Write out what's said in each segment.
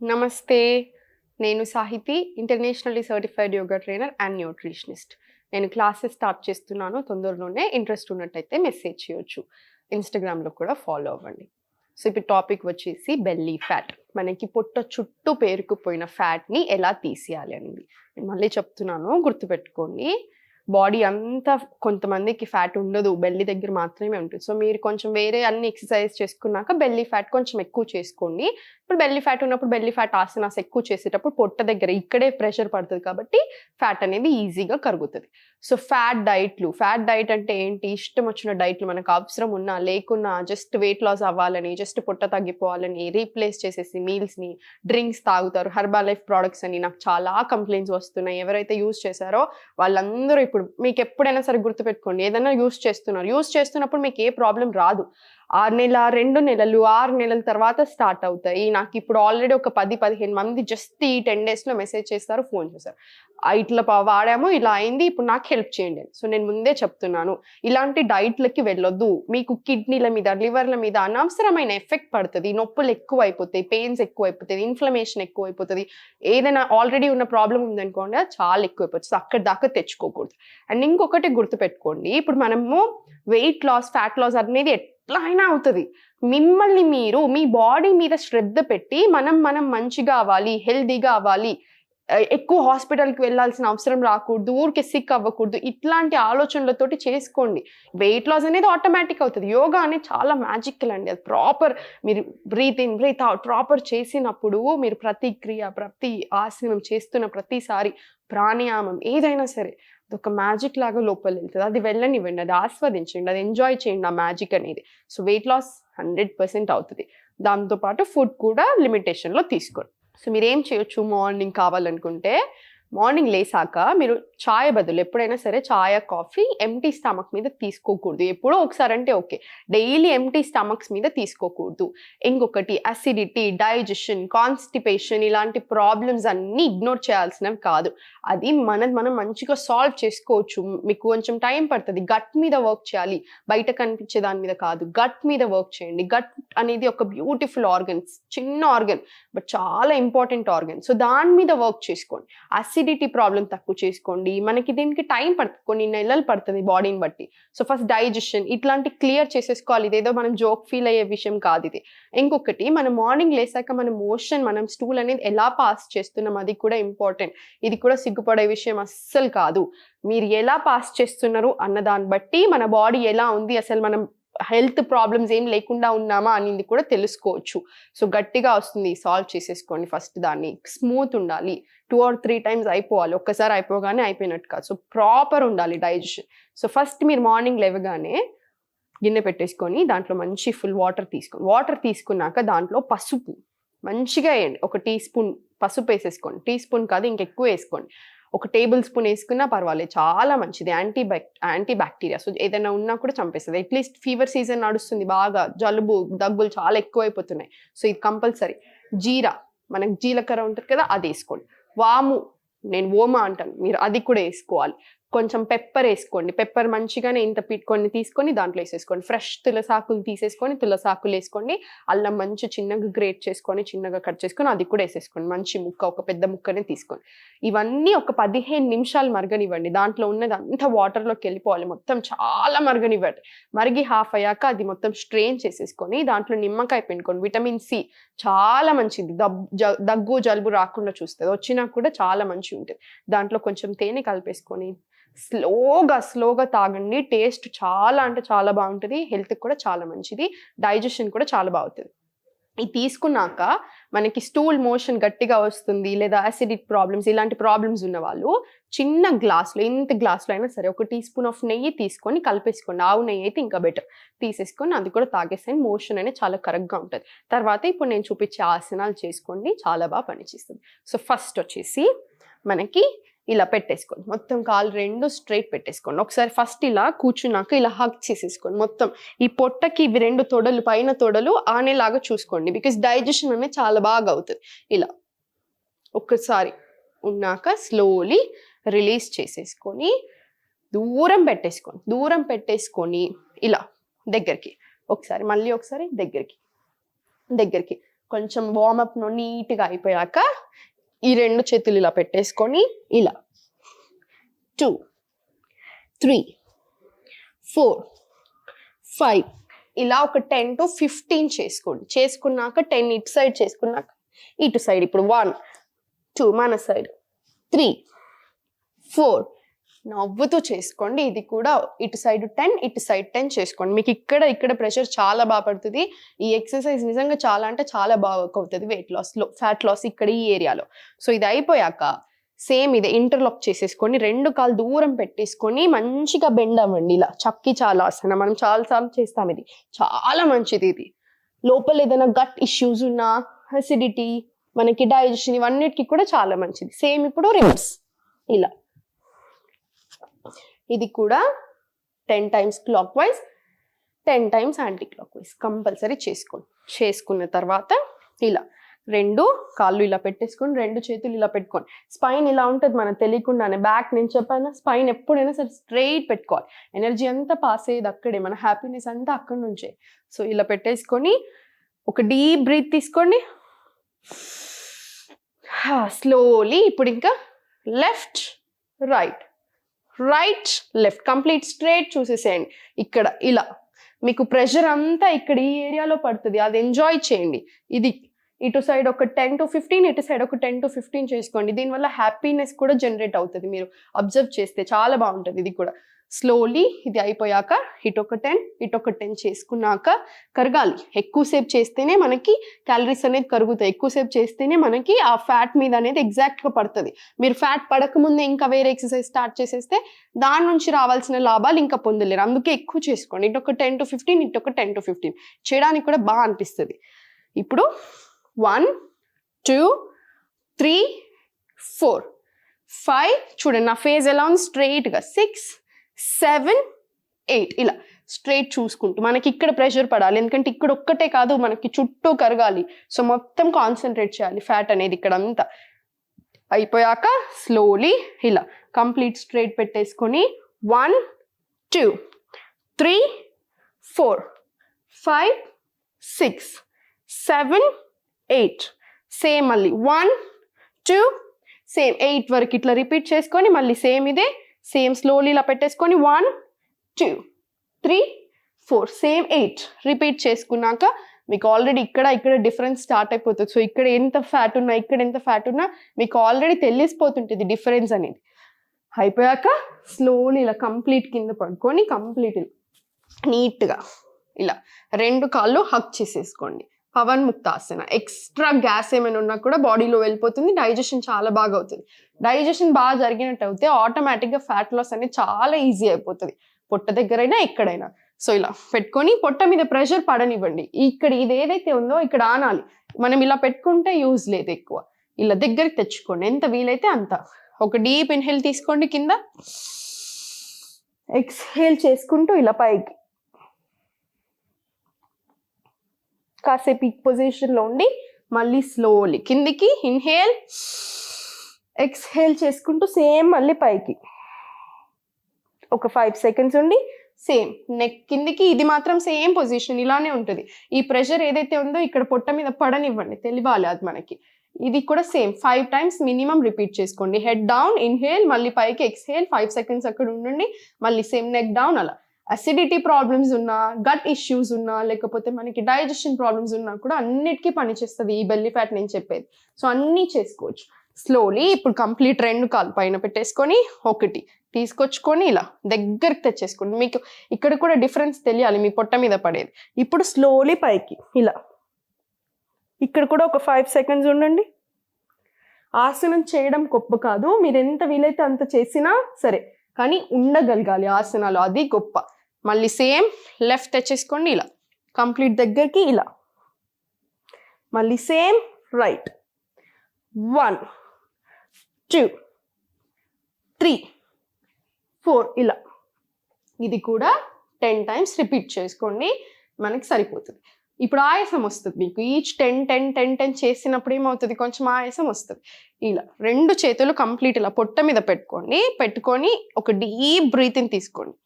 నమస్తే. నేను Sahiti, internationally certified yoga trainer and nutritionist. నేను క్లాసెస్ స్టార్ట్ చేస్తున్నాను. తొందరలోనే ఇంట్రెస్ట్ ఉన్నట్టయితే మెసేజ్ చేయొచ్చు. ఇన్‌స్టాగ్రామ్‌లో కూడా ఫాలో అవ్వండి. సో, ఇప్పుడు టాపిక్ వచ్చేసి బెల్లీ ఫ్యాట్. మనకి పొట్ట చుట్టూ పేరుకుపోయిన ఫ్యాట్‌ని ఎలా తీసేయాలి అనేది. నేను మళ్ళీ చెప్తున్నాను, గుర్తుపెట్టుకోండి. బాడీ అంతా కొంతమందికి ఫ్యాట్ ఉండదు. బెల్లీ దగ్గర మాత్రమే ఉంటుంది. సో, మీరు కొంచెం వేరే అన్ని ఎక్సర్‌సైజ్ చేసుకున్నాక బెల్లీ ఫ్యాట్ కొంచెం ఎక్కువ చేసుకోండి. ఇప్పుడు బెల్లీ ఫ్యాట్ ఉన్నప్పుడు బెల్లీ ఫ్యాట్ ఆసనాస్ ఎక్కువ చేసేటప్పుడు పొట్ట దగ్గర ఇక్కడే ప్రెషర్ పడతది కాబట్టి ఫ్యాట్ అనేది ఈజీగా కరుగుతది. సో, ఫ్యాట్ డైట్ అంటే ఏంటి? ఇష్టం వచ్చిన డైట్‌లు మనకు అవసరం ఉన్నా, లేకున్నా జస్ట్ వెయిట్ లాస్ అవ్వాలని, జస్ట్ పొట్ట తగ్గిపోవాలని రీప్లేస్ చేసేసి మీల్స్‌ని, డ్రింక్స్ తాగుతారు. హెర్బల్ లైఫ్ ప్రొడక్ట్స్ అని నాకు చాలా కంప్లెయింట్స్ వస్తున్నాయి. ఎవరైతే యూజ్ చేశారో వాళ్ళందరూ ఇప్పుడు మీకెప్పుడైనా సరే గుర్తుపెట్టుకోండి. ఏదైనా యూజ్ చేస్తున్నారు. యూజ్ చేస్తున్నప్పుడు మీకు ఏ ప్రాబ్లమ్ రాదు. 6 నెల, 2 నెలలు, 6 నెలల తర్వాత స్టార్ట్ అవుతాయి. నాకిప్పుడు ఆల్రెడీ ఒక 10, 15 మంది జస్ట్ ఈ 10 డేస్‌లో మెసేజ్ చేస్తారు, ఫోన్ చేశారు. ఇట్లా వాడాము, ఇలా అయింది, ఇప్పుడు నాకు హెల్ప్ చేయండి అని. సో, నేను ముందే చెప్తున్నాను. ఇలాంటి డైట్‌లకి వెళ్ళొద్దు. మీకు కిడ్నీల మీద, లివర్‌ల మీద అనవసరమైన ఎఫెక్ట్ పడతది. నొప్పులు ఎక్కువైపోతాయి, పెయిన్స్ ఎక్కువైపోతది, ఇన్‌ఫ్లమేషన్ ఎక్కువైపోతది. ఏదైనా ఆల్రెడీ ఉన్న ప్రాబ్లమ్ ఉందనుకోండి, అది చాలా ఎక్కువైపోతది. సో, అక్కడి దాకా తెచ్చుకోకూడదు. అండ్ ఇంకొకటి గుర్తుపెట్టుకోండి. ఇప్పుడు మనము వెయిట్ లాస్, ఫ్యాట్ లాస్ అనేది ఎట్లా అయినా అవుతది. మిమ్మల్ని మీరు మీ బాడీ మీద శ్రద్ధ పెట్టి మనం మంచిగా అవ్వాలి, హెల్తీగా అవ్వాలి, ఎక్కువ హాస్పిటల్‌కి వెళ్ళాల్సిన అవసరం రాకూడదు, ఊరికే సిక్ అవ్వకూడదు. ఇట్లాంటి ఆలోచనలతోటి చేసుకోండి. వెయిట్ లాస్ అనేది ఆటోమేటిక్ అవుతది. యోగా అనేది చాలా మ్యాజికల్ అండి. అది ప్రాపర్ మీరు breathe in, breathe out proper చేసినప్పుడు మీరు ప్రతి క్రియ, ప్రతి ఆసనం చేస్తున్న ప్రతిసారి ప్రాణాయామం ఏదైనా సరే అదొక మ్యాజిక్ లాగా లోపలెళ్తది. అది వెళ్ళనివ్వండి. అది ఆస్వాదించండి. అది ఎంజాయ్ చేయండి ఆ మ్యాజిక్ అనేది. సో, వెయిట్ లాస్ 100% అవుతది. దాంతో పాటు ఫుడ్ కూడా లిమిటేషన్‌లో తీసుకోండి. సో, మీరేం చేయొచ్చు మార్నింగ్ కావాలనుకుంటే, మార్నింగ్ లేసాక మీరు చాయ్ బదులు ఎప్పుడైనా సరే చాయ, కాఫీ ఎంప్టీ స్టమక్ మీద తీసుకోకూడదు. ఎప్పుడో ఒకసారి అంటే ఓకే. డైలీ ఎంప్టీ స్టమక్స్ మీద తీసుకోకూడదు. ఇంకొకటి అసిడిటీ, డైజెషన్, కాన్‌స్టిపేషన్ ఇలాంటి ప్రాబ్లమ్స్ అన్నీ ఇగ్నోర్ చేయాల్సినవి కాదు. అది మనం మంచిగా సాల్వ్ చేసుకోవచ్చు. మీకు కొంచెం టైం పడతది. గట్ మీద వర్క్ చేయాలి. బయట కనిపించే దాని మీద కాదు. గట్ మీద వర్క్ చేయండి. గట్ అనేది ఒక బ్యూటిఫుల్ ఆర్గన్. చిన్న ఆర్గన్ బట్ చాలా ఇంపార్టెంట్ ఆర్గన్. సో, దాని మీద వర్క్ చేసుకోండి. అసిడిటీ ప్రాబ్లమ్ తక్కువ చేసుకోండి. మనకి దీనికి టైం పడుతుంది. కొన్ని నెలలు పడుతుంది బాడీని బట్టి. సో, ఫస్ట్ డైజెషన్ ఇట్లాంటి క్లియర్ చేసేసుకోవాలి. ఇదేదో మనం జోక్ ఫీల్ అయ్యే విషయం కాదు ఇది. ఇంకొకటి మనం మార్నింగ్ లేసాక మనం స్టూల్ అనేది ఎలా పాస్ చేస్తున్నాం అది కూడా ఇంపార్టెంట్. ఇది కూడా సిగ్గుపడే విషయం అస్సలు కాదు. మీరు ఎలా పాస్ చేస్తున్నారు అన్న దాన్ని బట్టి మన బాడీ ఎలా ఉంది, అసలు మనం హెల్త్ ప్రాబ్లమ్స్ ఏం లేకుండా ఉన్నామా అనేది కూడా తెలుసుకోవచ్చు. సో, గట్టిగా వస్తుంది సాల్వ్ చేసేసుకోండి ఫస్ట్ దాన్ని. స్మూత్ ఉండాలి. 2 ఆర్ 3 టైమ్స్ అయిపోవాలి. ఒక్కసారి అయిపోగానే అయిపోయినట్టు కాదు. సో, ప్రాపర్ ఉండాలి డైజెషన్. సో, ఫస్ట్ మీరు మార్నింగ్ లేవగానే గిన్నె పెట్టేసుకొని దాంట్లో మంచి ఫుల్ వాటర్ తీసుకోండి. వాటర్ తీసుకున్నాక దాంట్లో పసుపు మంచిగా ఎయండి. ఒక టీ స్పూన్ పసుపేసేసుకోండి. టీ స్పూన్ కాదు ఇంకెక్కువ ఏసుకోండి. ఒక టేబుల్ స్పూన్ ఏసుకున్నా పర్వాలేదు. చాలా మంచిది. Anti bacteria. సో, ఏదైనా ఉన్నా కూడా చంపేస్తది. అట్‌లీస్ట్ ఫీవర్ సీజన్ నడుస్తుంది బాగా. జలుబు, దగ్గులు చాలా ఎక్కువైపోతున్నాయి. సో, ఇది కంపల్సరీ. జీరా, మనకు జీలకర్ర ఉంటది కదా అదేసుకోండి. వాము, నేను ఓమా అంటాను. మీరు అది కూడా ఏసుకోవాలి. కొంచెం పెప్పర్ ఏసుకోండి. పెప్పర్ మంచిగానే కొన్ని తీసుకొని దాంట్లో ఏసేసుకోండి. ఫ్రెష్ తులసాకులు తీసేసుకొని తులసాకులేసుకోండి. అల్లం మంచి చిన్నగా గ్రేట్ చేసుకొని, చిన్నగా కట్ చేసుకొని అది కూడా ఏసేసుకోండి. మంచి ముక్క, ఒక పెద్ద ముక్కనే తీసుకోండి. ఇవన్నీ ఒక 15 నిమిషాలు మరగనివ్వండి. దాంట్లో ఉన్నదంతా వాటర్‌లోకి వెళ్ళిపోవాలి. మొత్తం చాలా మరగనివ్వండి. మరిగి హాఫ్ అయ్యాక అది మొత్తం స్ట్రెయిన్ చేసేసుకొని దాంట్లో నిమ్మకాయ పిండుకోండి. విటమిన్ సి చాలా మంచిది. దగ్గు, జలుబు రాకుండా చూస్తది. వచ్చినా కూడా చాలా మంచిగుంటది. దాంట్లో కొంచెం తేనె కలిపేసుకొని స్లోగా తాగండి. టేస్ట్ చాలా అంటే చాలా బావుంటది. హెల్త్‌కి కూడా చాలా మంచిది. డైజెషన్ కూడా చాలా బావుతది. ఇది తీసుకున్నాక మనకి స్టూల్ మోషన్ గట్టిగా వస్తుంది, లేదా అసిడిటీ ప్రాబ్లమ్స్ ఇలాంటి ప్రాబ్లమ్స్ ఉన్నవాళ్ళు చిన్న గ్లాస్‌లో, ఇంత గ్లాస్‌లో అయినా సరే ఒక టీ స్పూన్ ఆఫ్ నెయ్యి తీసుకొని కలిపేసుకోండి. ఆవు నెయ్యి అయితే ఇంకా బెటర్. తీసేసుకొని అది కూడా తాగేసేయండి. మోషన్ అనేది చాలా కరెక్ట్‌గా ఉంటది. తర్వాత ఇప్పుడు నేను చూపించే ఆసనాలు చేసుకోండి. చాలా బాగా పనిచేస్తది. సో, ఫస్ట్ వచ్చేసి మనకి ఇలా పెట్టేసుకోండి. మొత్తం కాళ్ళు 2 స్ట్రెయిట్ పెట్టేసుకోండి. ఒకసారి ఫస్ట్ ఇలా కూర్చున్నాక ఇలా హగ్ చేసేసుకోండి. మొత్తం ఈ పొట్టకి ఇవి 2 తొడలు, పైన తొడలు ఆనేలాగా చూసుకోండి. బికాస్ డైజెషన్ అనేది చాలా బాగా అవుతది. ఇలా ఒక్కసారి ఉన్నాక స్లోలీ రిలీజ్ చేసేసుకొని దూరం పెట్టేసుకొని ఇలా దగ్గరికి. మళ్ళీ ఒకసారి దగ్గరికి. కొంచెం వార్మప్ నీట్గా అయిపోయాక ఈ 2 చేతులు ఇలా పెట్టేసుకొని ఇలా 2 3 4 5 ఇలా ఒక 10 to 15 చేసుకోండి. చేసుకున్నాక 10 ఇటు సైడ్ చేసుకున్నాక ఇటు సైడ్ ఇప్పుడు 1 2 మన సైడ్ 3 4 నవ్వుతూ చేసుకోండి. ఇది కూడా ఇటు సైడ్ 10 ఇటు సైడ్ 10 చేసుకోండి. మీకు ఇక్కడ ప్రెషర్ చాలా బాగా పడుతుంది. ఈ ఎక్సర్సైజ్ నిజంగా చాలా అంటే చాలా బాగా వర్క్ అవుతుంది వెయిట్ లాస్లో, ఫ్యాట్ లాస్ ఇక్కడ ఈ ఏరియాలో. సో ఇది అయిపోయాక సేమ్ ఇదే ఇంటర్లాక్ చేసేసుకొని 2 కాళ్ళు దూరం పెట్టేసుకొని మంచిగా బెండ్ అవ్వండి. ఇలా చక్కి చాలా ఆసన మనం చాలాసార్లు చేస్తాం. ఇది చాలా మంచిది. ఇది లోపల ఏదైనా గట్ ఇష్యూస్ ఉన్నా, అసిడిటీ, మనకి డైజెషన్ ఇవన్నిటికీ కూడా చాలా మంచిది. సేమ్ ఇప్పుడు రివర్స్ ఇలా ఇది కూడా 10 times clock wise 10 times anti clock wise compulsory చేసుకోండి. చేసుకున్న తర్వాత ఇలా 2 కాళ్ళు ఇలా పెట్టేసుకొని 2 చేతులు ఇలా పెట్టుకోండి. స్పైన్ ఇలా ఉంటుంది మనకు తెలియకుండానే. బ్యాక్ నేను చెప్పాను, స్పైన్ ఎప్పుడైనా సరే స్ట్రైట్ పెట్టుకోవాలి. ఎనర్జీ అంతా పాస్ అయ్యేది అక్కడే, మన హ్యాపీనెస్ అంతా అక్కడి నుంచే. సో ఇలా పెట్టేసుకొని ఒక డీప్ బ్రీత్ తీసుకోండి. స్లోలీ ఇప్పుడు ఇంకా left right right left complete straight చూసేసేయండి. ఇక్కడ ఇలా మీకు ప్రెషర్ అంతా ఇక్కడ ఈ ఏరియాలో పడుతుంది, అది ఎంజాయ్ చేయండి. ఇది ఇటు సైడ్ ఒక 10 to 15 ఇటు సైడ్ ఒక 10 to 15 చేసుకోండి. దీనివల్ల హ్యాపీనెస్ కూడా జనరేట్ అవుతుంది. మీరు అబ్జర్వ్ చేస్తే చాలా బాగుంటుంది. ఇది కూడా స్లోలీ ఇది అయిపోయాక ఇటు ఒక 10 ఇటు ఒక 10 చేసుకున్నాక కరగాలి. ఎక్కువసేపు చేస్తేనే మనకి క్యాలరీస్ అనేది కరుగుతాయి. ఎక్కువసేపు చేస్తేనే మనకి ఆ ఫ్యాట్ మీద అనేది ఎగ్జాక్ట్గా పడుతుంది. మీరు ఫ్యాట్ పడకముందే ఇంకా వేరే ఎక్సర్సైజ్ స్టార్ట్ చేసేస్తే దాని నుంచి రావాల్సిన లాభాలు ఇంకా పొందలేరు. అందుకే ఎక్కువ చేసుకోండి. ఇటు ఒక 10 to 15 ఇటు ఒక 10 to 15 చేయడానికి కూడా బాగా అనిపిస్తుంది. ఇప్పుడు 1 2 3 4 5 చూడండి నా ఫేస్ ఎలా ఉంది, స్ట్రైట్గా 6 7 8 ఇలా స్ట్రైట్ చూసుకుంటూ మనకి ఇక్కడ ప్రెషర్ పడాలి. ఎందుకంటే ఇక్కడ ఒక్కటే కాదు మనకి చుట్టూ కరగాలి. సో మొత్తం కాన్సన్ట్రేట్ చేయాలి ఫ్యాట్ అనేది ఇక్కడ అంతా. అయిపోయాక స్లోలీ ఇలా కంప్లీట్ స్ట్రైట్ పెట్టేసుకొని 1 2 3 4 5 6 7 8 సేమ్ మళ్ళీ 1 2 సేమ్ 8 వరకు ఇట్లా రిపీట్ చేసుకొని మళ్ళీ సేమ్ ఇదే సేమ్ స్లోలీ ఇలా పెట్టేసుకొని 1 2 3 4 సేమ్ 8 రిపీట్ చేసుకున్నాక మీకు ఆల్రెడీ ఇక్కడ డిఫరెన్స్ స్టార్ట్ అయిపోతుంది. సో ఇక్కడ ఎంత ఫ్యాట్ ఉన్నా ఇక్కడ ఎంత ఫ్యాట్ ఉన్నా మీకు ఆల్రెడీ తెలిసిపోతుంటుంది డిఫరెన్స్ అనేది. అయిపోయాక స్లోలీ ఇలా కంప్లీట్ కింద పడుకొని కంప్లీట్ నీట్గా ఇలా 2 కాళ్ళు హక్ చేసేసుకోండి. పవన్ ముక్తాసన. ఎక్స్ట్రా గ్యాస్ ఏమైనా ఉన్నా కూడా బాడీలో వెళ్ళిపోతుంది. డైజెషన్ చాలా బాగా అవుతుంది. డైజెషన్ బాగా జరిగినట్టు అయితే ఆటోమేటిక్గా ఫ్యాట్ లాస్ అనేది చాలా ఈజీ అయిపోతుంది, పొట్ట దగ్గరైనా ఎక్కడైనా. సో ఇలా పెట్టుకొని పొట్ట మీద ప్రెషర్ పడనివ్వండి. ఇక్కడ ఇది ఏదైతే ఉందో ఇక్కడ ఆనాలి. మనం ఇలా పెట్టుకుంటే యూజ్ లేదు ఎక్కువ. ఇలా దగ్గరికి తెచ్చుకోండి ఎంత వీలైతే అంత. ఒక డీప్ ఇన్హేల్ తీసుకోండి కింద, ఎక్స్హేల్ చేసుకుంటూ ఇలా పైకి కాసేపు ఈ పొజిషన్లో ఉండి మళ్ళీ స్లోలీ కిందికి ఇన్హేల్ ఎక్స్హేల్ చేసుకుంటూ సేమ్ మళ్ళీ పైకి ఒక 5 seconds ఉండి సేమ్ నెక్ కిందికి. ఇది మాత్రం సేమ్ పొజిషన్ ఇలానే ఉంటుంది. ఈ ప్రెషర్ ఏదైతే ఉందో ఇక్కడ పొట్ట మీద పడనివ్వండి, తెలియాలి అది మనకి. ఇది కూడా సేమ్ 5 times మినిమం రిపీట్ చేసుకోండి. హెడ్ డౌన్ ఇన్హేల్ మళ్ళీ పైకి ఎక్స్హేల్ 5 seconds అక్కడ ఉండండి మళ్ళీ సేమ్ నెక్ డౌన్. అలా అసిడిటీ ప్రాబ్లమ్స్ ఉన్నా, గట్ ఇష్యూస్ ఉన్నా, లేకపోతే మనకి డైజెషన్ ప్రాబ్లమ్స్ ఉన్నా కూడా అన్నిటికీ పనిచేస్తుంది ఈ బెల్లీ ఫ్యాట్ నేను చెప్పేది. సో అన్నీ చేసుకోవచ్చు. స్లోలీ ఇప్పుడు కంప్లీట్ 2 కాళ్ళు పైన పెట్టేసుకొని ఒకటి తీసుకొచ్చుకొని ఇలా దగ్గరికి తెచ్చేసుకోండి. మీకు ఇక్కడ కూడా డిఫరెన్స్ తెలియాలి మీ పొట్ట మీద పడేది. ఇప్పుడు స్లోలీ పైకి ఇలా ఇక్కడ కూడా ఒక 5 seconds ఉండండి. ఆసనం చేయడం గొప్ప కాదు, మీరు ఎంత వీలైతే అంత చేసినా సరే, కానీ ఉండగలగాలి ఆసనాలు, అది గొప్ప. మళ్ళీ సేమ్ లెఫ్ట్ తెచ్చేసుకోండి ఇలా కంప్లీట్ దగ్గరికి ఇలా మళ్ళీ సేమ్ రైట్ 1 2 3 4 ఇలా ఇది కూడా 10 times రిపీట్ చేసుకోండి, మనకి సరిపోతుంది. ఇప్పుడు ఆయాసం వస్తుంది మీకు. ఈచ్ 10 10 10 10 చేసినప్పుడు ఏమవుతుంది, కొంచెం ఆయాసం వస్తుంది. ఇలా 2 చేతులు కంప్లీట్ ఇలా పొట్ట మీద పెట్టుకొని ఒక డీప్ బ్రీతింగ్ తీసుకోండి.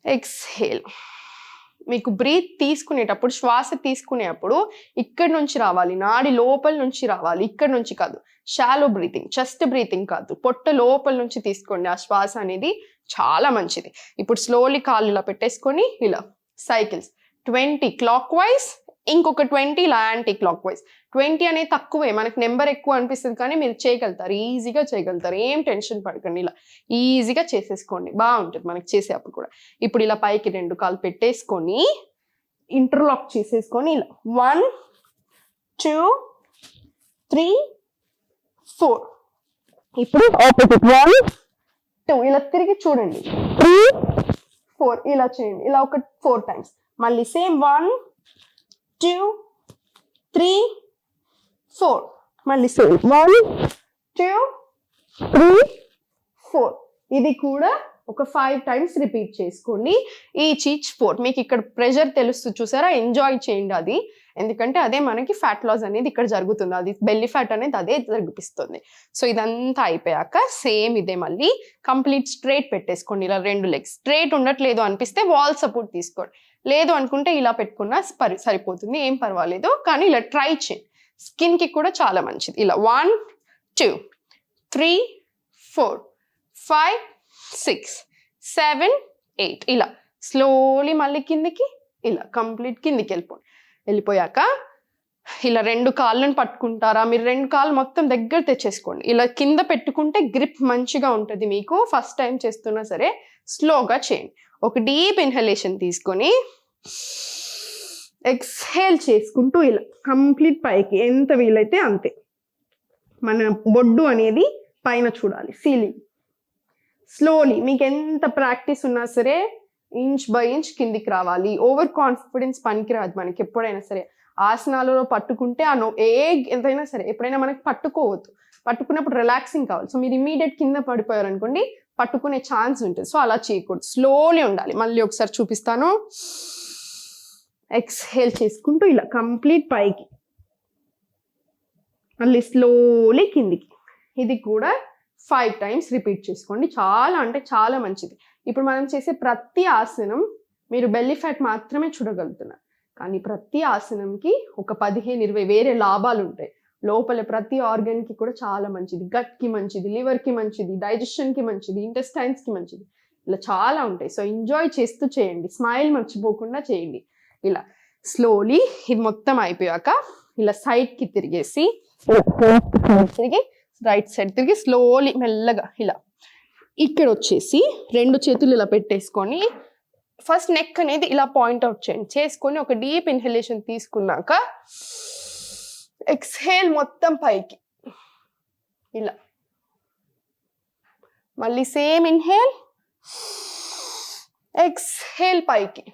ఎక్స్హేల్ మీకు బ్రీత్ తీసుకునేటప్పుడు, శ్వాస తీసుకునేటప్పుడు ఇక్కడ నుంచి రావాలి, నాడి లోపల నుంచి రావాలి, ఇక్కడ నుంచి కాదు. షాలో బ్రీతింగ్, చెస్ట్ బ్రీతింగ్ కాదు, పొట్ట లోపల నుంచి తీసుకోండి. ఆ శ్వాస అనేది చాలా మంచిది. ఇప్పుడు స్లోలీ కాళ్ళు ఇలా పెట్టేసుకొని ఇలా సైకిల్స్ 20 క్లాక్ వైజ్, ఇంకొక 20 ఇలా యాంటీ క్లాక్ వైజ్. 20 అనేది తక్కువే, మనకి నెంబర్ ఎక్కువ అనిపిస్తుంది కానీ మీరు చేయగలుగుతారు, ఈజీగా చేయగలుగుతారు. ఏం టెన్షన్ పడకండి, ఇలా ఈజీగా చేసేసుకోండి, బాగుంటుంది మనకి చేసేటప్పుడు కూడా. ఇప్పుడు ఇలా పైకి 2 కాళ్ళు పెట్టేసుకొని ఇంటర్లాక్ చేసేసుకొని ఇలా 1 2 3 4. ఇప్పుడు ఆపోజిట్ 1 2 ఇలా తిరిగి చూడండి, 3 4 ఇలా చేయండి. ఇలా ఒక 4 టైమ్స్. మళ్ళీ సేమ్ 1 2 3 4. మళ్ళీ సేమ్ 1 2 3 4. ఇది కూడా ఒక 5 టైమ్స్ రిపీట్ చేసుకోండి. ఈచ్ 4. మీకు ఇక్కడ ప్రెషర్ తెలుస్తుంది చూసారా, ఎంజాయ్ చేయండి అది. ఎందుకంటే అదే మనకి ఫ్యాట్ లాస్ అనేది ఇక్కడ జరుగుతుంది, అది బెల్లీ ఫ్యాట్ అనేది అదే జరిపిస్తుంది. సో ఇదంతా అయిపోయాక సేమ్ ఇదే మళ్ళీ కంప్లీట్ స్ట్రైట్ పెట్టేసుకోండి. ఇలా 2 లెగ్స్ స్ట్రైట్ ఉండట్లేదు అనిపిస్తే వాల్ సపోర్ట్ తీసుకోండి, లేదు అనుకుంటే ఇలా పెట్టుకున్నా సరిపోతుంది, ఏం పర్వాలేదు. కానీ ఇలా ట్రై చేయండి, స్కిన్ కి కూడా చాలా మంచిది. ఇలా 1 2 3 4 5 6 7 8 ఇలా స్లోలీ మళ్ళీ కిందికి ఇలా కంప్లీట్ కిందికి వెళ్ళిపోయాక ఇలా 2 కాళ్ళను పట్టుకుంటారా, మీరు 2 కాళ్ళు మొత్తం దగ్గర తెచ్చేసుకోండి. ఇలా కింద పెట్టుకుంటే గ్రిప్ మంచిగా ఉంటుంది మీకు. ఫస్ట్ టైం చేస్తున్నా సరే స్లోగా చేయండి. ఒక డీప్ ఇన్హలేషన్ తీసుకొని ఎక్స్హేల్ చేసుకుంటూ ఇలా కంప్లీట్ పైకి ఎంత వీలైతే అంతే. మన బొడ్డు అనేది పైన చూడాలి, సీలింగ్. స్లోలీ మీకు ఎంత ప్రాక్టీస్ ఉన్నా సరే ఇంచ్ బై ఇంచ్ కిందికి రావాలి. ఓవర్ కాన్ఫిడెన్స్ పనికిరాదు మనకి ఎప్పుడైనా సరే. ఆసనాలలో పట్టుకుంటే ఎంతైనా సరే ఎప్పుడైనా మనకి పట్టుకోవద్దు. పట్టుకున్నప్పుడు రిలాక్సింగ్ కావాలి. సో మీరు ఇమీడియట్ కింద పడిపోయారు అనుకోండి, పట్టుకునే ఛాన్స్ ఉంటుంది. సో అలా చేయకూడదు, స్లోలీ ఉండాలి. మళ్ళీ ఒకసారి చూపిస్తాను. ఎక్స్హేల్ చేసుకుంటూ ఇలా కంప్లీట్ పైకి, మళ్ళీ స్లోలీ కిందికి. ఇది కూడా 5 టైమ్స్ రిపీట్ చేసుకోండి. చాలా అంటే చాలా మంచిది. ఇప్పుడు మనం చేసే ప్రతి ఆసనం మీరు బెల్లీ ఫ్యాట్ మాత్రమే చూడగలుగుతున్నారు, కానీ ప్రతి ఆసనంకి ఒక 15-20 వేరే లాభాలు ఉంటాయి. లోపల ప్రతి ఆర్గన్కి కూడా చాలా మంచిది. గట్కి మంచిది, లివర్కి మంచిది, డైజెషన్కి మంచిది, ఇంటెస్టైన్స్కి మంచిది. ఇలా చాలా ఉంటాయి. సో ఎంజాయ్ చేస్తూ చేయండి, స్మైల్ మర్చిపోకుండా చేయండి. ఇలా స్లోలీ ఇది మొత్తం అయిపోయాక ఇలా సైడ్కి తిరిగేసి తిరిగి రైట్ సైడ్ తిరిగి స్లోలీ మెల్లగా ఇలా ఇక్కడ వచ్చేసి 2 చేతులు ఇలా పెట్టేసుకొని ఫస్ట్ నెక్ అనేది ఇలా పాయింట్అవుట్ చేయండి. చేసుకొని ఒక డీప్ ఇన్హలేషన్ తీసుకున్నాక ఎక్స్హేల్ మొత్తం పైకి ఇలా, మళ్ళీ సేమ్ ఇన్హేల్, ఎక్స్హేల్ పైకి.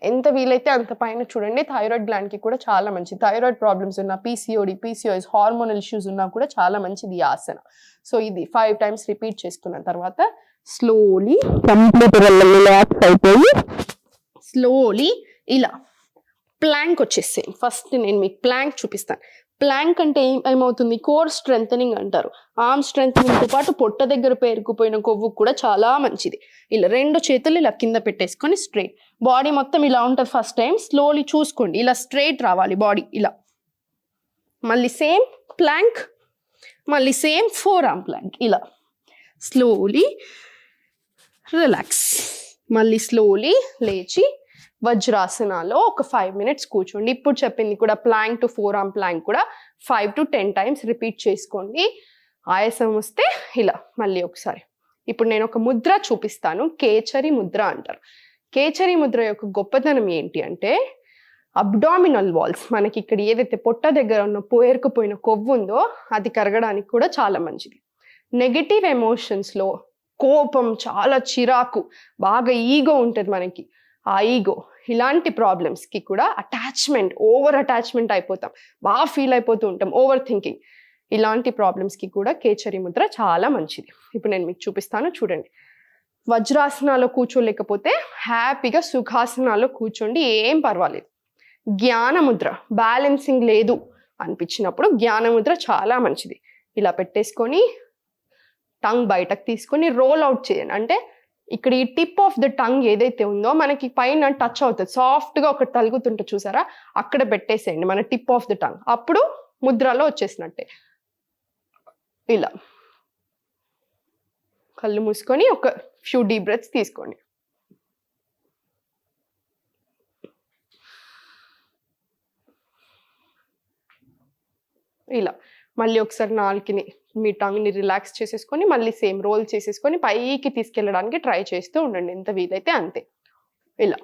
ఎంత వీలైతే అంత పైన చూడండి. థైరాయిడ్ గ్లాండ్కి కూడా చాలా మంచిది. థైరాయిడ్ ప్రాబ్లమ్స్ ఉన్న, పీసీఓడి, పీసీఓఎస్, హార్మోనల్ ఇష్యూస్ ఉన్నా కూడా చాలా మంచిది ఈ ఆసన. సో ఇది 5 టైమ్స్ రిపీట్ చేసుకున్న తర్వాత స్లోలీ కంప్లీట్ రిలాక్స్ అయిపోయి స్లోలీ ఇలా ప్లాంక్ వచ్చేసేయండి. ఫస్ట్ నేను మీకు ప్లాంక్ చూపిస్తాను. ప్లాంక్ అంటే ఏమవుతుంది, కోర్ స్ట్రెంథనింగ్ అంటారు. ఆర్మ్ స్ట్రెంథనింగ్తో పాటు పొట్ట దగ్గర పేరుకుపోయిన కొవ్వు కూడా చాలా మంచిది. ఇలా 2 చేతులు ఇలా కింద పెట్టేసుకొని స్ట్రైట్, బాడీ మొత్తం ఇలా ఉంటుంది. ఫస్ట్ టైం స్లోలీ చూసుకోండి, ఇలా స్ట్రైట్ రావాలి బాడీ ఇలా. మళ్ళీ సేమ్ ప్లాంక్, మళ్ళీ సేమ్ 4 ఆర్మ్ ప్లాంక్ ఇలా స్లోలీ రిలాక్స్. మళ్ళీ స్లోలీ లేచి వజ్రాసనాలో ఒక 5 మినిట్స్ కూర్చోండి. ఇప్పుడు చెప్పింది కూడా ప్లాంక్ టు 4 ఆర్మ్ ప్లాంక్ కూడా 5 to 10 టైమ్స్ రిపీట్ చేసుకోండి. ఆయాసం వస్తే ఇలా మళ్ళీ ఒకసారి. ఇప్పుడు నేను ఒక ముద్ర చూపిస్తాను, కేచరి ముద్ర అంటారు. కేచరి ముద్ర యొక్క గొప్పతనం ఏంటి అంటే, అబ్డామినల్ వాల్స్ మనకి ఇక్కడ ఏదైతే పొట్ట దగ్గర ఉన్న పేరుకుపోయిన కొవ్వు ఉందో అది కరగడానికి కూడా చాలా మంచిది. నెగటివ్ ఎమోషన్స్లో కోపం, చాలా చిరాకు, బాగా ఈగో ఉంటుంది మనకి, ఆ ఈగో ఇలాంటి ప్రాబ్లమ్స్కి కూడా అటాచ్మెంట్, ఓవర్ అటాచ్మెంట్ అయిపోతాం, బాగా ఫీల్ అయిపోతూ ఉంటాం, ఓవర్ థింకింగ్, ఇలాంటి ప్రాబ్లమ్స్కి కూడా కేచరి ముద్ర చాలా మంచిది. ఇప్పుడు నేను మీకు చూపిస్తాను చూడండి. వజ్రాసనాలో కూర్చోలేకపోతే హ్యాపీగా సుఖాసనాలో కూర్చోండి, ఏం పర్వాలేదు. జ్ఞాన ముద్ర, బ్యాలెన్సింగ్ లేదు అనిపించినప్పుడు జ్ఞాన ముద్ర చాలా మంచిది. ఇలా పెట్టేసుకొని టంగ్ బయటకు తీసుకొని రోల్ అవుట్ చేయండి. అంటే ఇక్కడ ఈ టిప్ ఆఫ్ ద టంగ్ ఏదైతే ఉందో మనకి పైన టచ్ అవుతుంది, సాఫ్ట్గా ఒకటి తలుగుతుంటే చూసారా, అక్కడ పెట్టేసేయండి మన టిప్ ఆఫ్ ద టంగ్. అప్పుడు ముద్రలో వచ్చేసినట్టే. ఇలా కళ్ళు మూసుకొని ఒక ఫ్యూ డీప్ బ్రెత్స్ తీసుకోండి. ఇలా మళ్ళీ ఒకసారి నాలుకని మీ టంగ్ని రిలాక్స్ చేసేసుకొని మళ్ళీ సేమ్ రోల్ చేసేసుకొని పైకి తీసుకెళ్ళడానికి ట్రై చేస్తూ ఉండండి ఎంత వీలైతే అంతే. ఇలా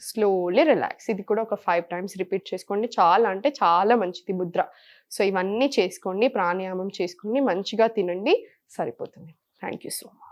స్లోలీ రిలాక్స్. ఇది కూడా ఒక 5 times రిపీట్ చేసుకోండి. చాలా అంటే చాలా మంచిది ముద్ర. సో ఇవన్నీ చేసుకోండి, ప్రాణాయామం చేసుకోండి, మంచిగా తినండి, సరిపోతుంది. Thank you so much.